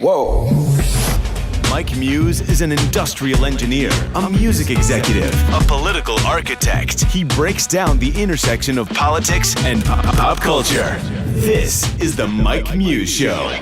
Whoa. Mike Muse is an industrial engineer, a music executive, a political architect. He breaks down the intersection of politics and pop culture. This is the Mike Muse Show.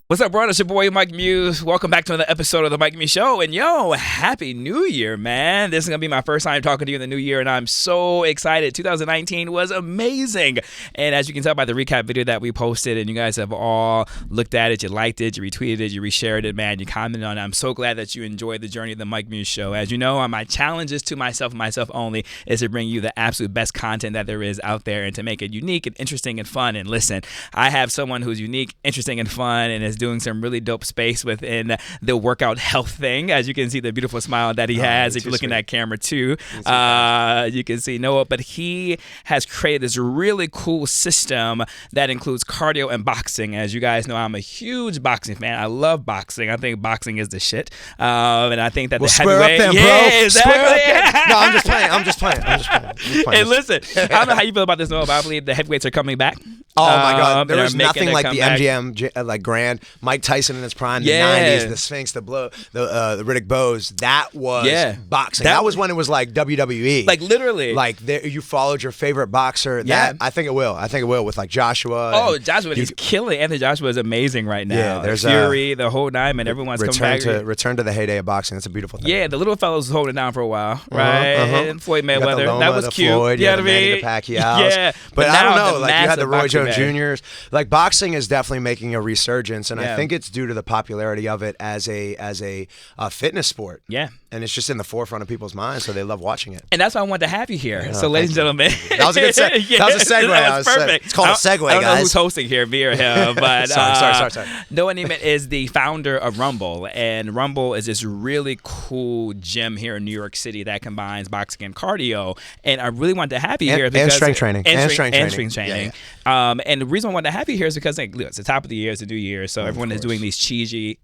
What's up, bro? It's your boy, Mike Muse. Welcome back to another episode of the Mike Muse Show. And yo, happy New Year, man. This is going to be my first time talking to you in the new year, and I'm so excited. 2019 was amazing. And as you can tell by the recap video that we posted, and you guys have all looked at it, you liked it, you retweeted it, you reshared it, man, you commented on it. I'm so glad that you enjoyed the journey of the Mike Muse Show. As you know, my challenges to myself and myself only is to bring you the absolute best content that there is out there and to make it unique and interesting and fun. And listen, I have someone who's unique, interesting, and fun, and is doing some really dope space within the workout health thing. As you can see, the beautiful smile that he has. If you're looking at camera too, you can see Noah. But he has created this really cool system that includes cardio and boxing. As you guys know, I'm a huge boxing fan. I love boxing. I think boxing is the shit. And I think that the heavyweight, up then, yeah, exactly. No, I'm just playing. Hey, listen, I don't know how you feel about this, Noah, but I believe the heavyweights are coming back. Oh my God! There was nothing like the comeback. MGM like Grand Mike Tyson in his prime, the '90s, the Sphinx, the Riddick Bowe's. That was boxing. That was when it was like WWE. Like literally. Like you followed your favorite boxer. That I think it will. I think it will with like Joshua. Oh, Joshua, he's killing. Anthony Joshua is amazing right now. Yeah, there's Fury, the whole nine, and everyone's coming back. Return to the heyday of boxing. That's a beautiful thing. Yeah, the little fellows was holding it down for a while, right? And Floyd Mayweather, that was cute. Floyd, you know what I Manny, mean? the Pacquiaos. Yeah, but I don't know. Like you had the Roy Jones Jr.'s. Like boxing is definitely making a resurgence, and I think it's due to the popularity of it as a fitness sport. Yeah, and it's just in the forefront of people's minds, so they love watching it. And that's why I wanted to have you here. So, ladies and gentlemen, that was a good segue. That was a segue. That was perfect. It's called a segue, guys. I don't know who's hosting here, me or him, but sorry. Noah Neiman is the founder of Rumble, and Rumble is this really cool gym here in New York City that combines boxing and cardio. And I really wanted to have you here because strength training. And strength training. And the reason I wanted to have you here is because it's the top of the year, it's a new year, so everyone is doing these cheesy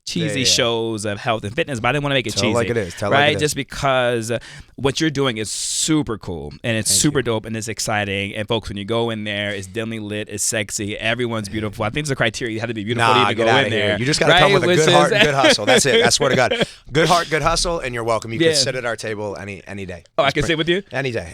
shows of health and fitness, but I didn't want to make it cheesy. Like it is. Right? Just because what you're doing is super cool and it's super dope and it's exciting. And folks, when you go in there, it's dimly lit, it's sexy, everyone's beautiful. I think it's a criteria. You have to be beautiful to even go in there. You just got to come with a good heart and good hustle. That's it. I swear to God. Good heart, good hustle, and you're welcome. You can sit at our table any day. Oh, I can sit with you? Any day.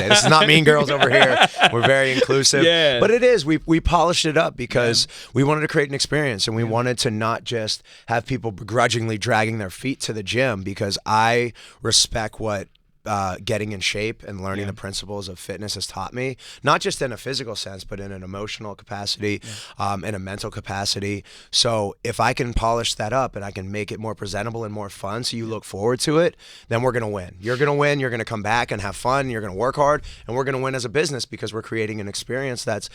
This is not Mean Girls over here. We're very inclusive. Yeah. But it is. We polished it up because we wanted to create an experience, and we wanted to not just have people begrudgingly dragging their feet to the gym, because I respect what getting in shape and learning the principles of fitness has taught me, not just in a physical sense, but in an emotional capacity, in a mental capacity. So if I can polish that up and I can make it more presentable and more fun so you look forward to it, then we're going to win. You're going to win. You're going to come back and have fun. You're going to work hard, and we're going to win as a business because we're creating an experience that's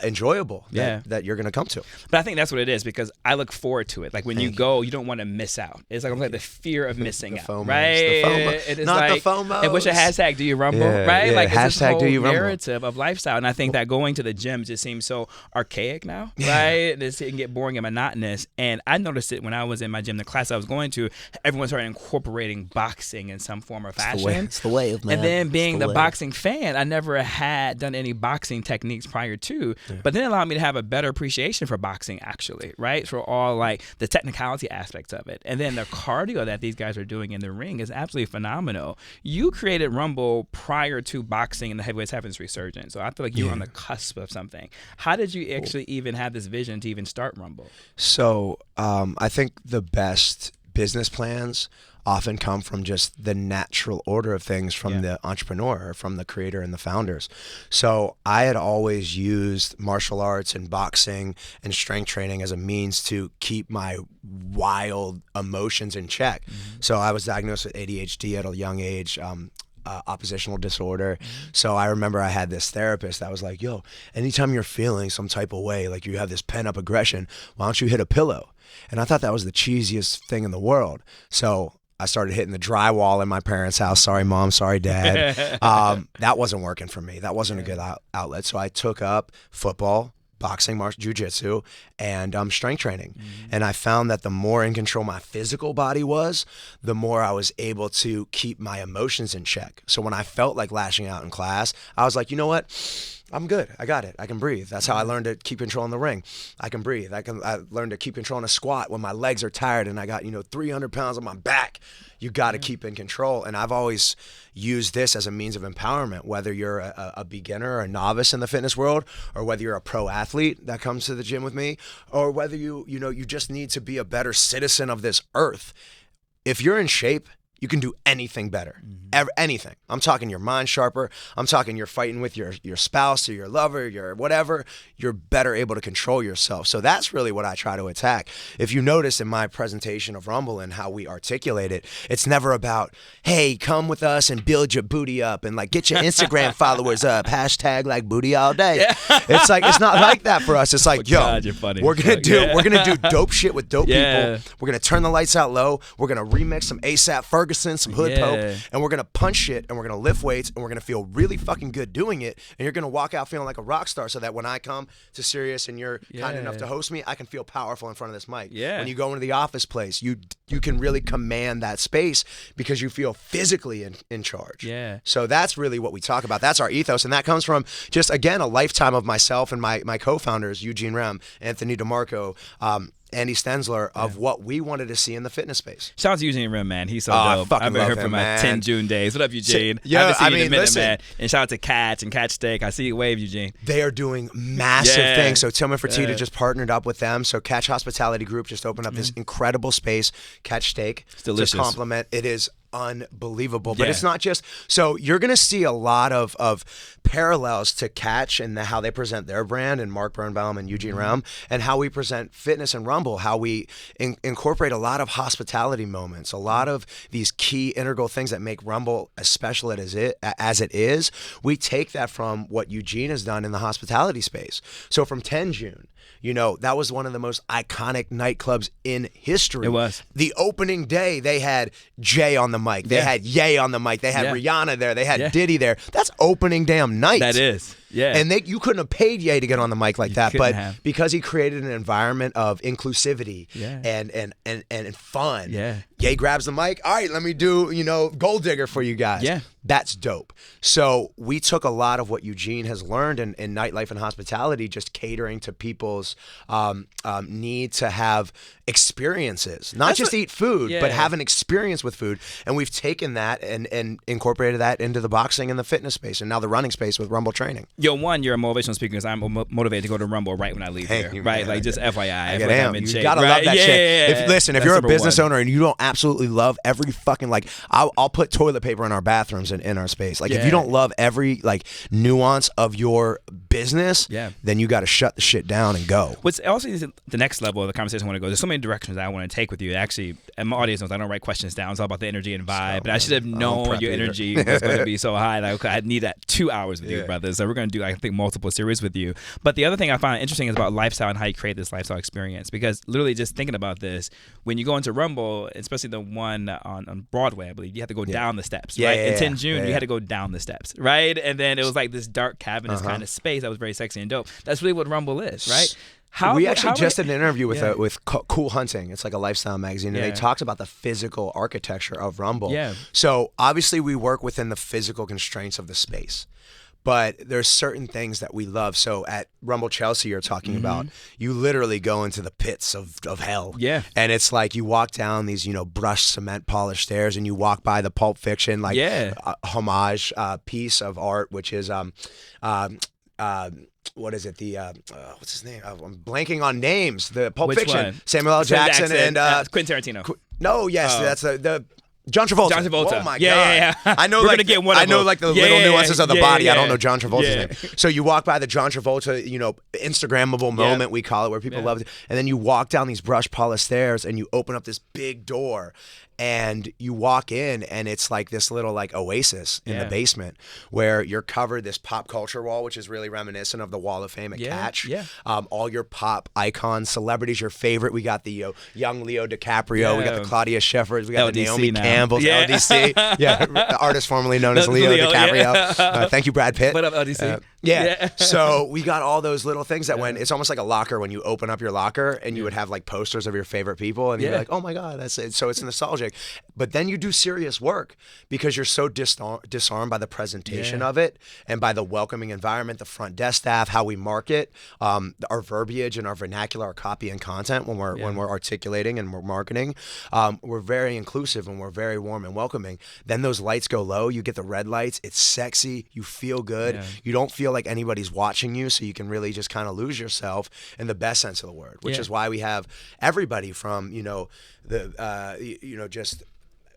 enjoyable that you're going to come to. But I think that's what it is, because I look forward to it. Like when you go, you don't want to miss out. It's like the fear of missing out, FOMO. right? It's the FOMO. It is Not like, the FOMO. And what's your hashtag? Do you rumble? Right? Like it's this whole do you rumble. narrative of lifestyle, and I think that going to the gym just seems so archaic now, right? It can get boring and monotonous. And I noticed it when I was in my gym, the class I was going to, everyone started incorporating boxing in some form or fashion. It's the wave, man. And then being the boxing fan, I never had done any boxing techniques prior to, but then it allowed me to have a better appreciation for boxing, actually, right? For all like the technicality aspects of it. And then the cardio that these guys are doing in the ring is absolutely phenomenal. You created Rumble prior to boxing and the heavyweights having this resurgence. So I feel like you were on the cusp of something. How did you actually even have this vision to even start Rumble? So I think the best business plans often come from just the natural order of things from the entrepreneur, or from the creator and the founders. So I had always used martial arts and boxing and strength training as a means to keep my wild emotions in check. So I was diagnosed with ADHD at a young age. oppositional disorder. So I remember I had this therapist that was like, yo, anytime you're feeling some type of way, like you have this pent up aggression, why don't you hit a pillow? And I thought that was the cheesiest thing in the world. So I started hitting the drywall in my parents' house. Sorry, Mom. Sorry, Dad. That wasn't working for me. That wasn't a good outlet. So I took up football, boxing, jiu-jitsu, and strength training. And I found that the more in control my physical body was, the more I was able to keep my emotions in check. So when I felt like lashing out in class, I was like, you know what? I'm good. I got it. I can breathe. That's how I learned to keep control in the ring. I can breathe. I learned to keep control in a squat when my legs are tired and I got, 300 pounds on my back. You got to keep in control. And I've always used this as a means of empowerment, whether you're a beginner or a novice in the fitness world, or whether you're a pro athlete that comes to the gym with me, or whether you just need to be a better citizen of this earth. If you're in shape, you can do anything better. Anything. I'm talking your mind sharper. I'm talking you're fighting with your spouse or your lover, your whatever. You're better able to control yourself. So that's really what I try to attack. If you notice in my presentation of Rumble and how we articulate it, it's never about, hey, come with us and build your booty up and like get your Instagram followers up. Hashtag like booty all day. Yeah. It's like, it's not like that for us. It's like, God, you're funny. we're gonna do dope shit with dope people. We're gonna turn the lights out low. We're gonna remix some ASAP Ferguson, some Hood Pope, and we're gonna punch shit and we're gonna lift weights and we're gonna feel really fucking good doing it. And you're gonna walk out feeling like a rock star, so that when I come to Sirius and you're kind enough to host me, I can feel powerful in front of this mic. Yeah. When you go into the office place, you can really command that space because you feel physically in charge. Yeah. So that's really what we talk about. That's our ethos, and that comes from just, again, a lifetime of myself and my co-founders, Eugene Rem, Anthony DeMarco, Andy Stensler, of what we wanted to see in the fitness space. Shout out to Eugene Rim, man. He's so dope. I I've been here for my 10 June days. What up, Eugene? I haven't seen you in a minute, man. And shout out to Catch and Catch Steak. I see you wave, Eugene. They are doing massive things. So Tillman Fertitta just partnered up with them. So Catch Hospitality Group just opened up this incredible space, Catch Steak. It's delicious. To compliment. It is unbelievable. But it's not just, so you're going to see a lot of parallels to Catch and how they present their brand, and Mark Birnbaum and Eugene Rem, and how we present fitness and Rumble, how we incorporate a lot of hospitality moments, a lot of these key integral things that make Rumble as special as it is. We take that from what Eugene has done in the hospitality space. So from 10 June, that was one of the most iconic nightclubs in history. It was. The opening day, they had Jay on the mic. They had Ye on the mic. They had Rihanna there. They had Diddy there. That's opening damn night. That is. Yeah. And you couldn't have paid Ye to get on the mic like that, but because he created an environment of inclusivity and fun. Yeah. Ye grabs the mic. All right, let me do, Gold Digger for you guys. Yeah. That's dope. So we took a lot of what Eugene has learned in nightlife and hospitality, just catering to people's need to have experiences, not just eat food, but have an experience with food. And we've taken that and incorporated that into the boxing and the fitness space, and now the running space with Rumble Training. Yo, one, you're a motivational speaker because I'm motivated to go to Rumble right when I leave here, right? Like, just FYI. You gotta love that shit. If you're a business owner and you don't absolutely love every fucking, I'll put toilet paper in our bathrooms and in our space. If you don't love every nuance of your business, then you got to shut the shit down and go. What's also the next level of the conversation I want to go. There's so many directions that I want to take with you. Actually, and my audience knows I don't write questions down. It's all about the energy and vibe. But I should have known your energy was going to be so high. I need that 2 hours with you, brother. So we're going to do, I think, multiple series with you. But the other thing I find interesting is about lifestyle and how you create this lifestyle experience. Because literally just thinking about this, when you go into Rumble, especially the one on Broadway, I believe, you had to go down the steps, right? In 10 June, you had to go down the steps, right? And then it was like this dark cavernous kind of space that was very sexy and dope. That's really what Rumble is, right? We actually just did an interview with Cool Hunting. It's like a lifestyle magazine, and they talked about the physical architecture of Rumble. Yeah. So obviously we work within the physical constraints of the space, but there's certain things that we love. So at Rumble Chelsea, you're talking about, you literally go into the pits of hell. Yeah. And it's like you walk down these, brushed cement polished stairs, and you walk by the Pulp Fiction homage piece of art, which is what is it? What's his name? I'm blanking on names. The Pulp Which Fiction. one? Samuel L. Jackson and Quentin Tarantino. That's the John Travolta. John Travolta. Oh my god. Yeah. I know. We're gonna get one. I know the little nuances of the body. I don't know John Travolta's name. So you walk by the John Travolta, Instagrammable moment, we call it, where people love it, and then you walk down these brush polished stairs and you open up this big door, And you walk in and it's like this little like oasis in the basement where you're covered this pop culture wall, which is really reminiscent of the Wall of Fame at Catch. Yeah. All your pop icons, celebrities, your favorite. We got the young Leo DiCaprio. We got the Claudia Schiffer's. We got the Naomi Campbell's. LDC. The artist formerly known as Leo DiCaprio. Thank you, Brad Pitt. What up, LDC? So we got all those little things that when it's almost like a locker when you open up your locker and you would have like posters of your favorite people and you're like, oh my God, that's it. So it's nostalgic. But then you do serious work because you're so disarmed by the presentation of it and by the welcoming environment, the front desk staff, how we market, our verbiage and our vernacular, our copy and content when we're articulating and we're marketing. We're very inclusive and we're very warm and welcoming. Then those lights go low. You get the red lights. It's sexy. You feel good. You don't feel like anybody's watching you, so you can really just kind of lose yourself in the best sense of the word, which is why we have everybody from, just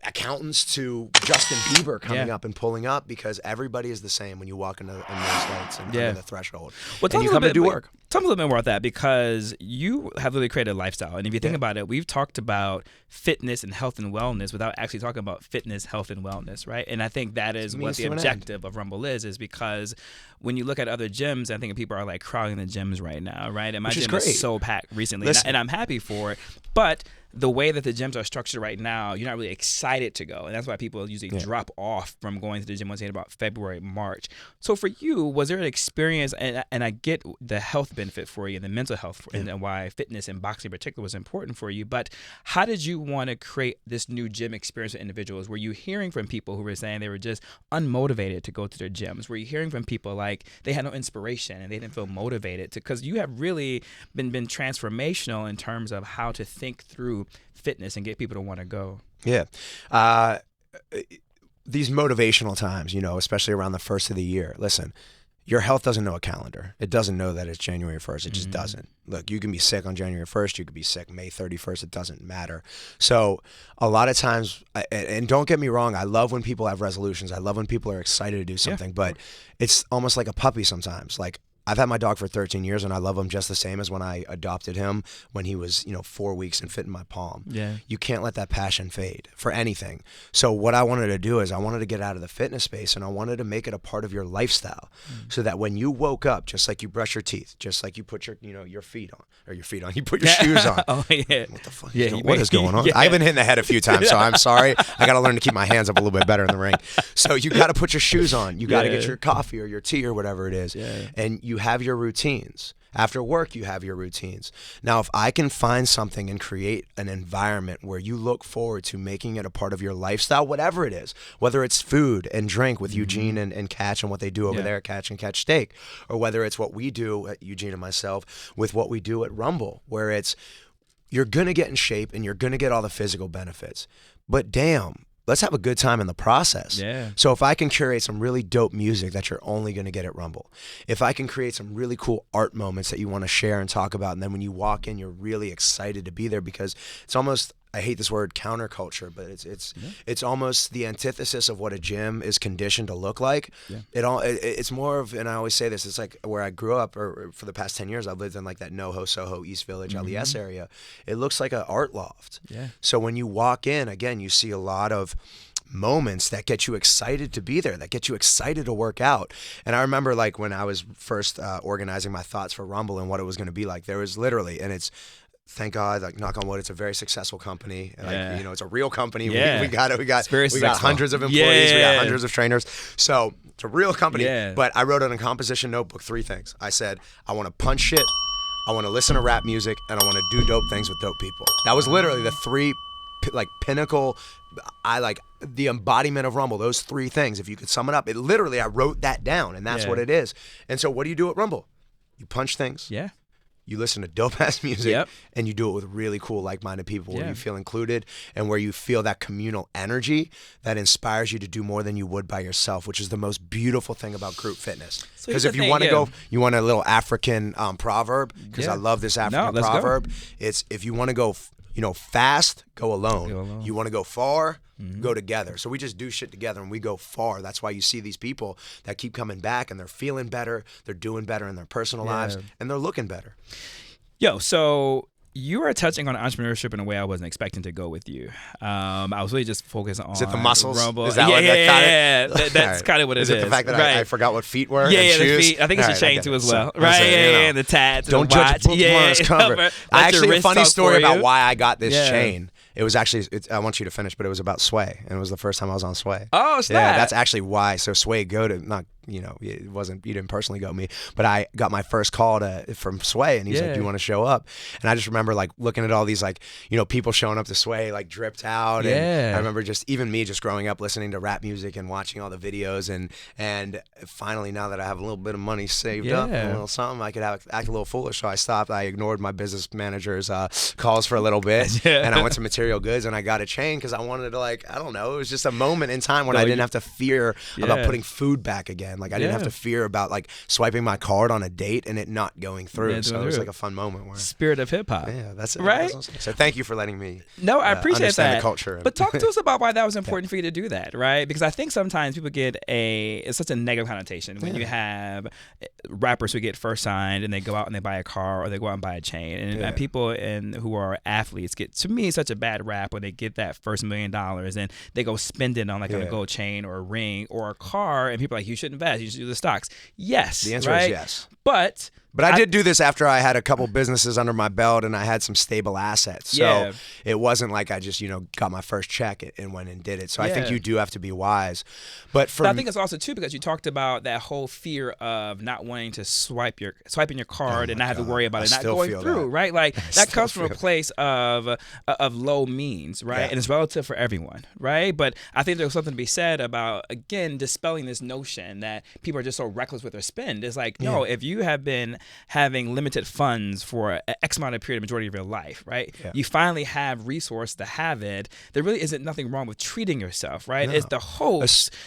accountants to Justin Bieber coming up and pulling up because everybody is the same when you walk in those lights and under the threshold. Well, and you come to do work. Tell me a little bit more about that because you have really created a lifestyle. And if you think about it, we've talked about fitness and health and wellness without actually talking about fitness, health, and wellness, right? And I think that is what the objective of Rumble is because when you look at other gyms, I think people are like crowding the gyms right now, right? And my gym is so packed recently, and I'm happy for it. But the way that the gyms are structured right now, you're not really excited to go. And that's why people usually drop off from going to the gym once they hit about February, March. So for you, was there an experience, and I get the health benefit for you and the mental health and why fitness and boxing in particular was important for you, but how did you want to create this new gym experience for individuals? Were you hearing from people who were saying they were just unmotivated to go to their gyms? Were you hearing from people like they had no inspiration and they didn't feel motivated to, because you have really been transformational in terms of how to think through fitness and get people to want to go? These motivational times, especially around the first of the year, listen, your health doesn't know a calendar. It doesn't know that it's January 1st. It just doesn't. Look, you can be sick on January 1st. You could be sick May 31st. It doesn't matter. So a lot of times, and don't get me wrong, I love when people have resolutions. I love when people are excited to do something, but it's almost like a puppy sometimes. Like, I've had my dog for 13 years and I love him just the same as when I adopted him when he was, 4 weeks and fit in my palm. You can't let that passion fade for anything. So what I wanted to do is I wanted to get out of the fitness space and I wanted to make it a part of your lifestyle so that when you woke up, just like you brush your teeth, just like you put your, your feet on, you put your shoes on. Oh, yeah. What the fuck? What is going on? I've been hit in the head a few times, so I'm sorry. I got to learn to keep my hands up a little bit better in the ring. So you got to put your shoes on. You got to get your coffee or your tea or whatever it is. And you have your routines. After work, you have your routines. Now, if I can find something and create an environment where you look forward to making it a part of your lifestyle, whatever it is, whether it's food and drink with Eugene and Catch and what they do over there at Catch and Catch Steak, or whether it's what we do at Eugene and myself with what we do at Rumble, where it's you're going to get in shape and you're going to get all the physical benefits. But damn, let's have a good time in the process. So if I can curate some really dope music that you're only going to get at Rumble, if I can create some really cool art moments that you want to share and talk about, and then when you walk in, you're really excited to be there because it's almost, I hate this word counterculture, but it's almost the antithesis of what a gym is conditioned to look like. It's more of, and I always say this, it's like where I grew up, or for the past 10 years, I've lived in like that NoHo, Soho, East Village, LES area. It looks like an art loft. So when you walk in, again, you see a lot of moments that get you excited to be there, that get you excited to work out. And I remember like when I was first organizing my thoughts for Rumble and what it was going to be like, there was literally, and it's, thank God, like knock on wood, it's a very successful company. Like, it's a real company. We got it. We got hundreds of employees. We got hundreds of trainers. So it's a real company. But I wrote on a composition notebook 3 things. I said, I want to punch shit, I want to listen to rap music, and I want to do dope things with dope people. That was literally the 3 like pinnacle, I like the embodiment of Rumble, those 3 things. If you could sum it up, I wrote that down, and that's what it is. And so what do you do at Rumble? You punch things. You listen to dope-ass music, and you do it with really cool, like-minded people where you feel included and where you feel that communal energy that inspires you to do more than you would by yourself, which is the most beautiful thing about group fitness. Because if you want to go, you want a little African proverb, because I love this African proverb. It's if you want to go fast, go alone. You want to go far, go together. So we just do shit together and we go far. That's why you see these people that keep coming back and they're feeling better, they're doing better in their personal lives, and they're looking better. So You are touching on entrepreneurship in a way I wasn't expecting to go with you. I was really just focused on. Is it the muscles? Rumble. Is that That's kind of what it is. Is it the fact that I forgot what feet were? Yeah, and shoes? the feet. I think it's your chain too as well. So, Right? Yeah, the tats. Don't the judge watch. a book on its cover. Actually, a funny story about why I got this chain. It was actually, I want you to finish, but it was about Sway, and it was the first time I was on Sway. Oh, snap. Yeah, that's actually why. So Sway it wasn't, you didn't personally go me, but I got my first call from Sway, and he's like, do you want to show up? And I just remember like looking at all these like, people showing up to Sway like dripped out. And I remember even me just growing up listening to rap music and watching all the videos, and finally now that I have a little bit of money saved up, and a little something, I could act a little foolish. So I stopped. I ignored my business manager's calls for a little bit, and I went to Material Goods and I got a chain because I wanted to, like, I don't know, it was just a moment in time when I didn't have to fear about putting food back again. Like I didn't have to fear about like swiping my card on a date and it not going through. So it was like a fun moment where spirit of hip hop. Yeah, that's it. Right. So thank you for letting me. No, I appreciate understand that. The culture. But talk to us about why that was important for you to do that, right? Because I think sometimes people get it's such a negative connotation when you have rappers who get first signed and they go out and they buy a car or they go out and buy a chain, and people who are athletes get, to me, such a bad rap when they get that first $1 million and they go spend it on like a gold chain or a ring or a car, and people are like, you should invest, you should do the stocks. Yes, the answer is yes. But I did do this after I had a couple businesses under my belt and I had some stable assets. So it wasn't like I just, got my first check and went and did it. So I think you do have to be wise. But I think it's also too because you talked about that whole fear of not wanting to swiping your card and not have to worry about it not going through, right? Like that comes from a place of low means, right? And it's relative for everyone, right? But I think there's something to be said about, again, dispelling this notion that people are just so reckless with their spend. It's like, no, if you have been having limited funds for an X amount of period, majority of your life, right? You finally have resource to have it. There really isn't nothing wrong with treating yourself, right? No. It's the hope.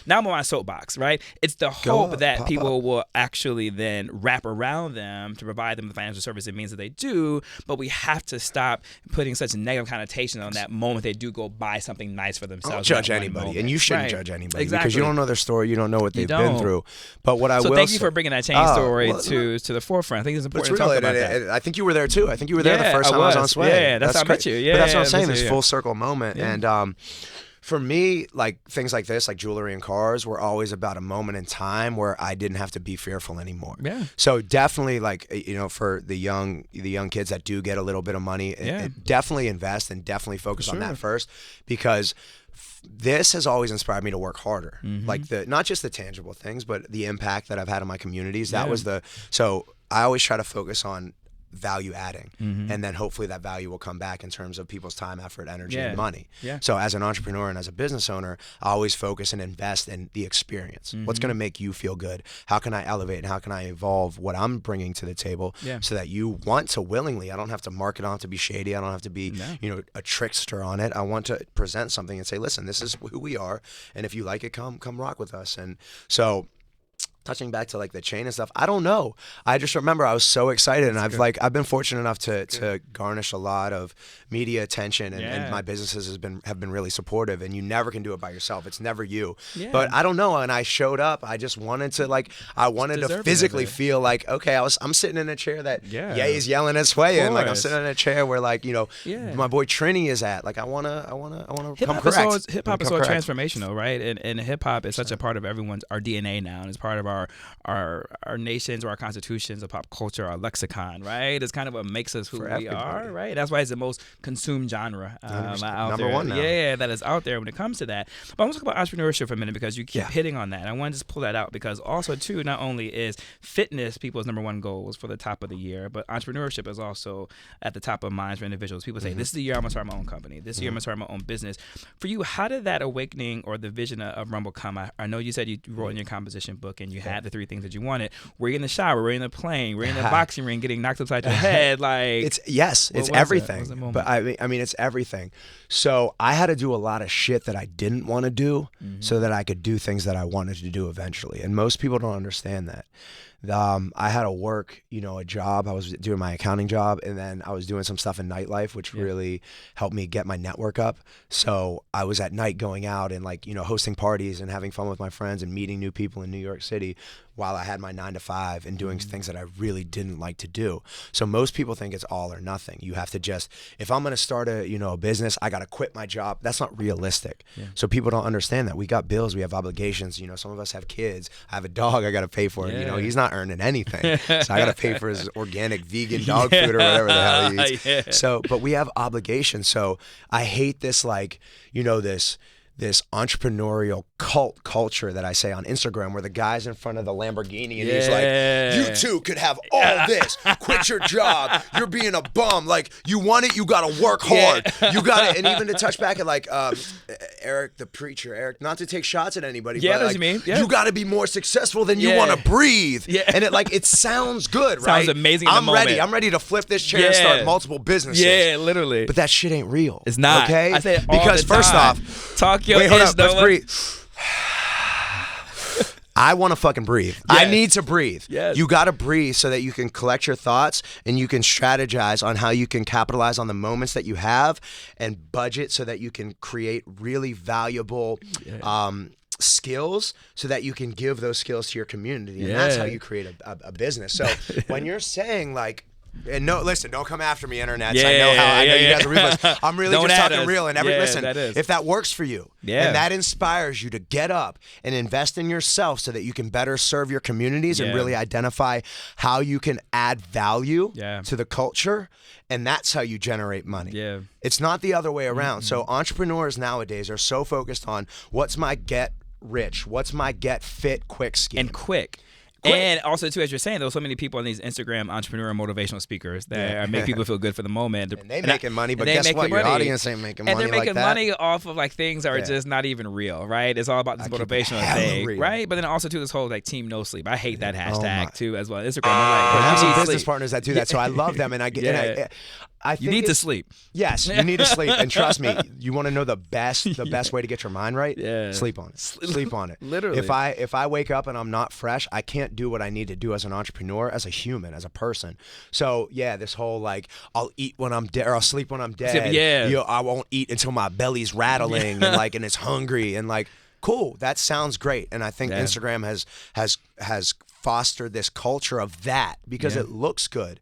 Now I'm on my soapbox, right? It's the hope that people will actually then wrap around them to provide them the financial service it means that they do. But we have to stop putting such a negative connotation on that moment they do go buy something nice for themselves. Don't judge anybody, and you shouldn't judge anybody because you don't know their story, you don't know what they've been through. But what I will thank you for bringing that chain story to the forefront. I think it's important to talk about that. I think you were there too. I think you were there the first time I was on Sway. Yeah, that's how I met you. Yeah, but that's what I'm saying. This full circle moment, and for me, like things like this, like jewelry and cars, were always about a moment in time where I didn't have to be fearful anymore. Yeah. So definitely, like for the young kids that do get a little bit of money, definitely invest and definitely focus on that first, because this has always inspired me to work harder. Like not just the tangible things, but the impact that I've had on my communities. That was so I always try to focus on value adding, and then hopefully that value will come back in terms of people's time, effort, energy, and money. So as an entrepreneur and as a business owner, I always focus and invest in the experience. What's going to make you feel good? How can I elevate and how can I evolve what I'm bringing to the table so that you want to willingly? I don't have to market, I don't have to be shady, I don't have to be a trickster on it. I want to present something and say, listen, this is who we are, and if you like it, come rock with us. And so touching back to like the chain and stuff, I don't know. I just remember I was so excited, and I've been fortunate enough to garnish a lot of media attention, and my businesses have been really supportive. And you never can do it by yourself. It's never you. But I don't know. And I showed up. I just wanted to to physically feel like, okay, I'm sitting in a chair that Ye's yelling at Sway, and like I'm sitting in a chair where my boy Trini is at. Like I wanna come correct. Hip hop is so transformational, right? And hip hop is such a part of our DNA now, and it's part of our nations or our constitutions, of pop culture, our lexicon, right? It's kind of what makes us who we are, right? That's why it's the most consumed genre out Number there. one now. Yeah, that is out there when it comes to that. But I want to talk about entrepreneurship for a minute because you keep hitting on that. I want to just pull that out because also too, not only is fitness people's number one goals for the top of the year, but entrepreneurship is also at the top of minds for individuals. People say, this is the year I'm going to start my own company. This year I'm going to start my own business. For you, how did that awakening or the vision of Rumble come? I know you said you wrote in your composition book and you had the 3 things that you wanted. Were you in the shower? Were you in the plane? Were you in the boxing ring getting knocked upside your head? Like it's everything. But I mean, it's everything. So I had to do a lot of shit that I didn't want to do so that I could do things that I wanted to do eventually. And most people don't understand that. I had to work, a job. I was doing my accounting job, and then I was doing some stuff in nightlife, which really helped me get my network up. So I was at night going out and hosting parties and having fun with my friends and meeting new people in New York City while I had my 9 to 5 and doing things that I really didn't like to do. So most people think it's all or nothing. You have to just, if I'm going to start a business, I got to quit my job. That's not realistic. Yeah. So people don't understand that. We got bills, we have obligations. Some of us have kids. I have a dog, I got to pay for it. He's not earning anything. So I got to pay for his organic vegan dog food or whatever the hell he eats. So, but we have obligations. So I hate this, this entrepreneurial cult culture that I say on Instagram, where the guy's in front of the Lamborghini and he's like, you too could have all this. Quit your job. You're being a bum. Like, you want it, you got to work hard. You got it. And even to touch back at Eric the preacher, Eric, not to take shots at anybody, but what you mean. Yeah. You got to be more successful than you want to breathe. Yeah. And it sounds good, right? Sounds amazing in the moment. Ready. I'm ready to flip this chair and start multiple businesses. Yeah, literally. But that shit ain't real. It's not. Okay? I say it all because the first time. off, talk your wait, hold ish, up, let's Noah. breathe. I want to fucking breathe. Yes. I need to breathe. Yes. You got to breathe so that you can collect your thoughts and you can strategize on how you can capitalize on the moments that you have and budget so that you can create really valuable skills so that you can give those skills to your community. And that's how you create a business. So when you're saying and no, listen, don't come after me, internet. I know you guys are real. I'm really just talking real. And listen, if that works for you and that inspires you to get up and invest in yourself so that you can better serve your communities and really identify how you can add value to the culture, and that's how you generate money. Yeah. It's not the other way around. So entrepreneurs nowadays are so focused on what's my get rich, what's my get fit quick scheme. And quick. And also, too, as you're saying, there's so many people on these Instagram entrepreneur motivational speakers that make people feel good for the moment. And they making money, but guess what? Your audience ain't making money like that. And they're making money off of things that are just not even real, right? It's all about this motivational thing, right? But then also, too, this whole team no sleep. I hate that hashtag, too, as well. Instagram, I have some business partners that do that, so I love them, and I think you need to sleep. Yes, you need to sleep, and trust me, you want to know the best way to get your mind right? Yeah. Sleep on it. Sleep on it. Literally. If I wake up and I'm not fresh, I can't do what I need to do as an entrepreneur, as a human, as a person. So this whole I'll eat when I'm dead, or I'll sleep when I'm dead. Yeah. I won't eat until my belly's rattling and it's hungry and cool. That sounds great, and I think Instagram has fostered this culture of that because it looks good.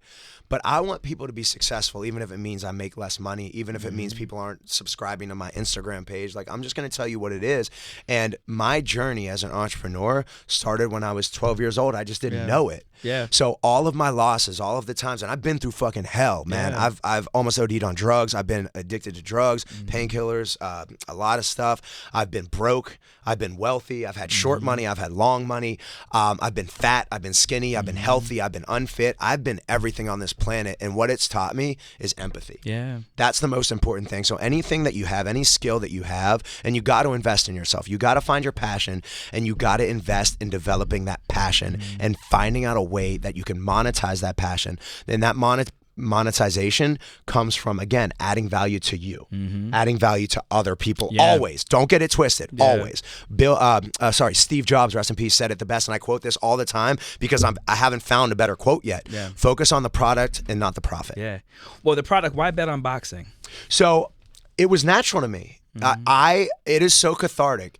But I want people to be successful, even if it means I make less money, even if it means people aren't subscribing to my Instagram page. I'm just going to tell you what it is. And my journey as an entrepreneur started when I was 12 years old. I just didn't know it. Yeah. So all of my losses, all of the times, and I've been through fucking hell, man. Yeah. I've almost OD'd on drugs. I've been addicted to drugs, painkillers, a lot of stuff. I've been broke. I've been wealthy. I've had short money. I've had long money. I've been fat. I've been skinny. I've been healthy. I've been unfit. I've been everything on this planet. And what it's taught me is empathy. Yeah. That's the most important thing. So anything that you have, any skill that you have, and you got to invest in yourself. You got to find your passion, and you got to invest in developing that passion and finding out a way that you can monetize that passion. Then that monetization comes from, again, adding value to you, adding value to other people. Always. Don't get it twisted. Always. Steve Jobs, rest in peace, said it the best, and I quote this all the time because I haven't found a better quote yet. Yeah. Focus on the product and not the profit. Yeah. Well, the product, why bet on boxing? So it was natural to me. It is so cathartic.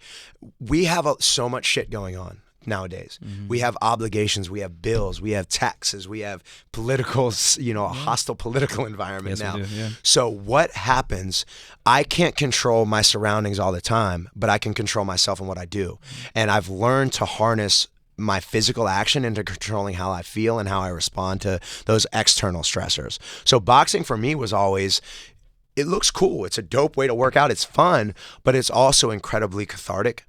We have so much shit going on nowadays. We have obligations, we have bills, we have taxes, we have political, a hostile political environment now. So what happens, I can't control my surroundings all the time, but I can control myself and what I do. And I've learned to harness my physical action into controlling how I feel and how I respond to those external stressors. So boxing for me was always, it looks cool. It's a dope way to work out. It's fun, but it's also incredibly cathartic.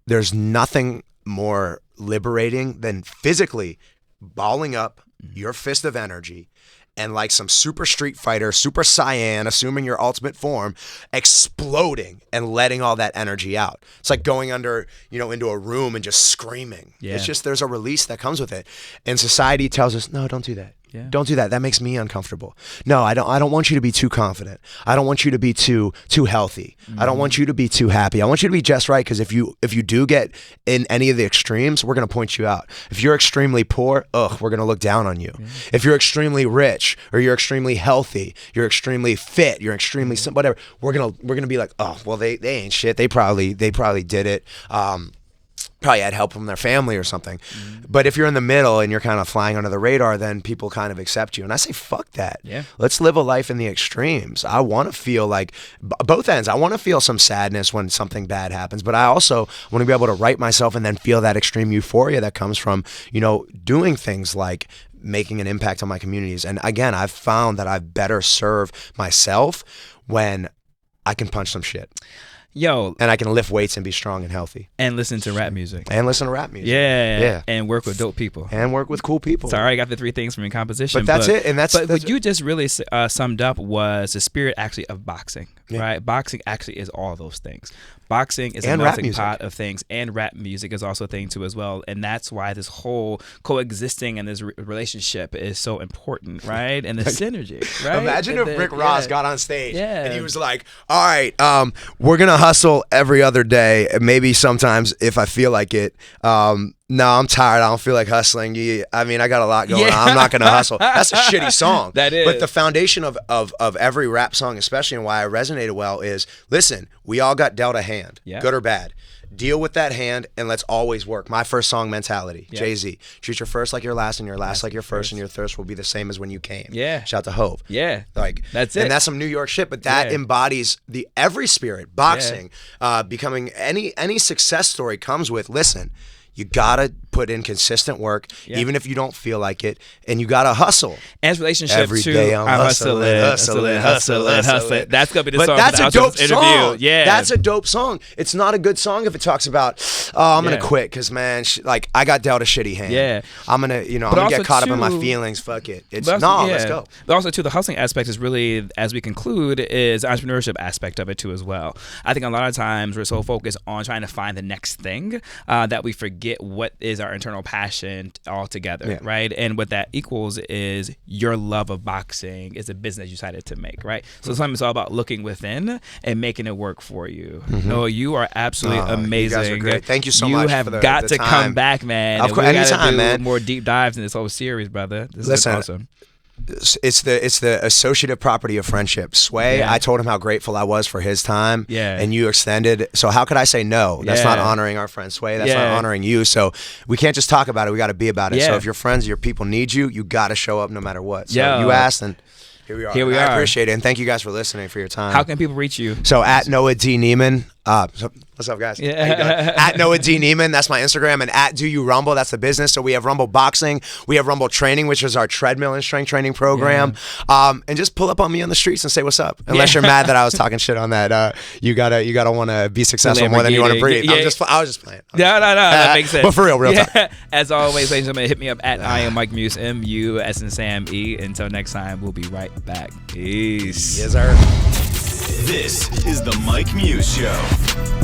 There's nothing more liberating than physically balling up your fist of energy and like some super Street Fighter, super Saiyan, assuming your ultimate form, exploding and letting all that energy out. It's like going into a room and just screaming. Yeah. It's just, there's a release that comes with it. And society tells us, no, don't do that. Yeah. Don't do that. That makes me uncomfortable. No, I don't want you to be too confident. I don't want you to be too healthy. I don't want you to be too happy. I want you to be just right, because if you do get in any of the extremes, we're going to point you out. If you're extremely poor, we're going to look down on you. If you're extremely rich, or you're extremely healthy, you're extremely fit, you're extremely whatever, we're going to be like, "Oh, well they ain't shit. They probably did it. Probably had help from their family or something." But if you're in the middle and you're kind of flying under the radar, then people kind of accept you. And I say, fuck that. Yeah. Let's live a life in the extremes. I want to feel like both ends. I want to feel some sadness when something bad happens, but I also want to be able to right myself and then feel that extreme euphoria that comes from, doing things like making an impact on my communities. And again, I've found that I better serve myself when I can punch some shit. Yo. And I can lift weights and be strong and healthy. And listen to rap music. Yeah. And work with dope people. And work with cool people. So I already got the 3 things from your composition. But that's it. And that's what you just really summed up was the spirit actually of boxing, right? Boxing actually is all those things. Boxing is a melting pot of things, and rap music is also a thing too as well. And that's why this whole coexisting and this relationship is so important, right? And the synergy, right? Imagine if Rick Ross got on stage and he was like, "All right, we're gonna hustle every other day. Maybe sometimes if I feel like it. No, I'm tired. I don't feel like hustling. I mean, I got a lot going on. I'm not going to hustle." That's a shitty song. That is. But the foundation of every rap song, especially, and why it resonated well, is, listen, we all got dealt a hand, good or bad. Deal with that hand, and let's always work. My first song, Mentality, Jay-Z. Treat your first like your last, and your last like your first, and your thirst will be the same as when you came. Yeah. Shout out to Hove. Yeah. Like, that's it. And that's some New York shit, but that embodies every spirit. Boxing, becoming any success story comes with, listen, you gotta put in consistent work, even if you don't feel like it, and you gotta hustle. And relationship every to day I'm hustling. That's gonna be the song. But that's a dope song. Yeah, that's a dope song. It's not a good song if it talks about, I'm gonna quit because, man, I got dealt a shitty hand. Yeah, I'm gonna get caught up in my feelings. Fuck it. Let's go. But also too, the hustling aspect is really, as we conclude, is the entrepreneurship aspect of it too as well. I think a lot of times we're so focused on trying to find the next thing that we forget what is our internal passion altogether, right? And what that equals is your love of boxing is a business you decided to make, right? So sometimes it's all about looking within and making it work for you. No, you are absolutely amazing. You guys are great. Thank you so much. You have got to come back, man. Of course, anytime, man. More deep dives in this whole series, brother. This is awesome. It's the associative property of friendship. Sway, I told him how grateful I was for his time, and you extended. So how could I say no? That's not honoring our friend Sway. That's not honoring you. So we can't just talk about it. We got to be about it. So if your friends, your people need you, you got to show up no matter what. So you asked, and here we are. I appreciate it, and thank you guys for listening, for your time. How can people reach you? So at Noah D Neiman. What's up, guys? Yeah. How you doing? At Noah D Neiman, that's my Instagram, and at Do You Rumble, that's the business. So we have Rumble Boxing, we have Rumble Training, which is our treadmill and strength training program. And just pull up on me on the streets and say what's up. Unless you're mad that I was talking shit on that, you gotta want to be successful more than you want to breathe. I was just playing. No, that makes sense. But for real talk. As always, ladies and gentlemen, hit me up at I am Mike Muse, MU as in Sam E. Until next time, we'll be right back. Peace. Yes, sir. This is the Mike Muse Show.